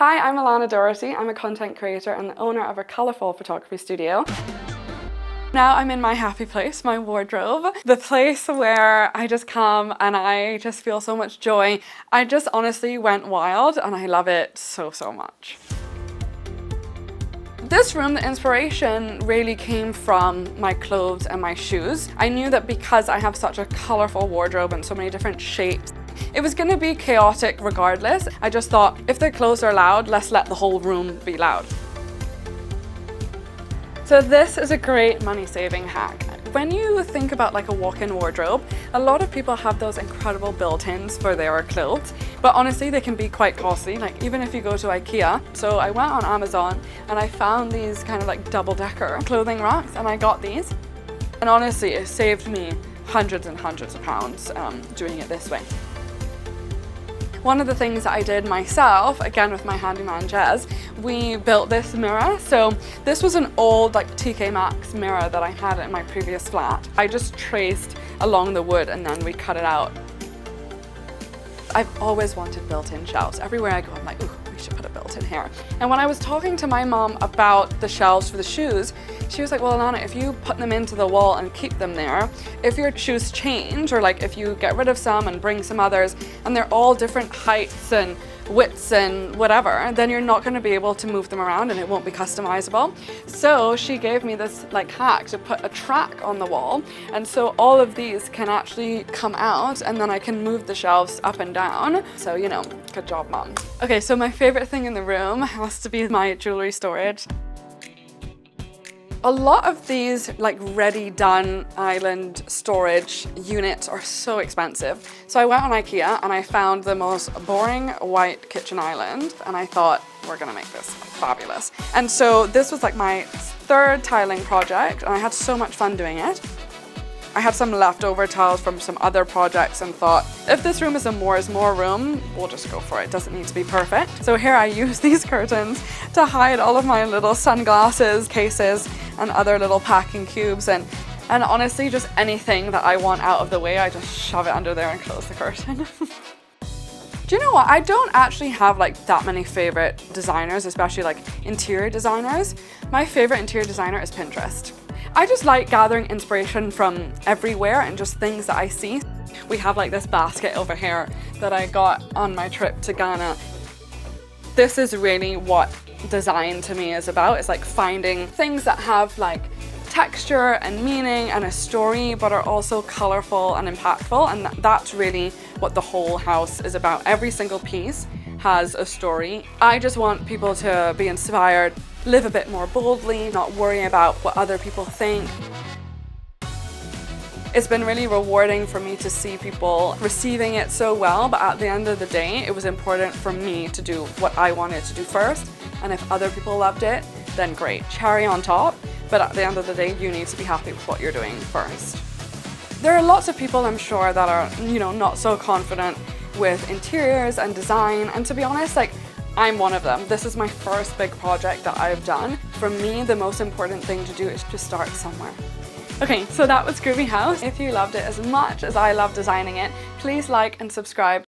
Hi, I'm Alanna Doherty. I'm a content creator and the owner of a colourful photography studio. Now I'm in my happy place, my wardrobe, the place where I just come and I just feel so much joy. I just honestly went wild and I love it so much. This room, the inspiration really came from my clothes and my shoes. I knew that because I have such a colourful wardrobe and so many different shapes, it was going to be chaotic regardless. I just thought, if the clothes are loud, let's let the whole room be loud. So this is a great money-saving hack. When you think about like a walk-in wardrobe, a lot of people have those incredible built-ins for their clothes, but honestly they can be quite costly, like even if you go to IKEA. So I went on Amazon and I found these kind of like double-decker clothing racks and I got these. And honestly, it saved me hundreds and hundreds of pounds doing it this way. One of the things that I did myself, again with my handyman Jez, we built this mirror. So this was an old like TK Maxx mirror that I had in my previous flat. I just traced along the wood and then we cut it out. I've always wanted built-in shelves. Everywhere I go, I'm like, ooh, we should put a built-in here. And when I was talking to my mom about the shelves for the shoes, she was like, well, Alana, if you put them into the wall and keep them there, if your shoes change, or like if you get rid of some and bring some others, and they're all different heights and widths and whatever, then you're not going to be able to move them around and it won't be customizable. So she gave me this like hack to put a track on the wall, and so all of these can actually come out and then I can move the shelves up and down. So, you know, good job, mom. Okay, so my favorite thing in the room has to be my jewelry storage. A lot of these like ready done island storage units are so expensive. So I went on IKEA and I found the most boring white kitchen island and I thought, we're gonna make this fabulous. And so this was like my third tiling project and I had so much fun doing it. I had some leftover tiles from some other projects and thought, if this room is a more is more room, we'll just go for it. It doesn't need to be perfect. So here I use these curtains to hide all of my little sunglasses, cases, and other little packing cubes. And honestly, just anything that I want out of the way, I just shove it under there and close the curtain. Do you know what? I don't actually have like that many favorite designers, especially like interior designers. My favorite interior designer is Pinterest. I just like gathering inspiration from everywhere and just things that I see. We have like this basket over here that I got on my trip to Ghana. This is really what design to me is about. It's like finding things that have like texture and meaning and a story, but are also colorful and impactful. And that's really what the whole house is about. Every single piece has a story. I just want people to be inspired, live a bit more boldly, not worry about what other people think. It's been really rewarding for me to see people receiving it so well, but at the end of the day, it was important for me to do what I wanted to do first. And if other people loved it, then great, cherry on top. But at the end of the day, you need to be happy with what you're doing first. There are lots of people, I'm sure, that are, you know, not so confident with interiors and design. And to be honest, like, I'm one of them. This is my first big project that I've done. For me, the most important thing to do is to start somewhere. Okay, so that was Groovy House. If you loved it as much as I love designing it, please like and subscribe.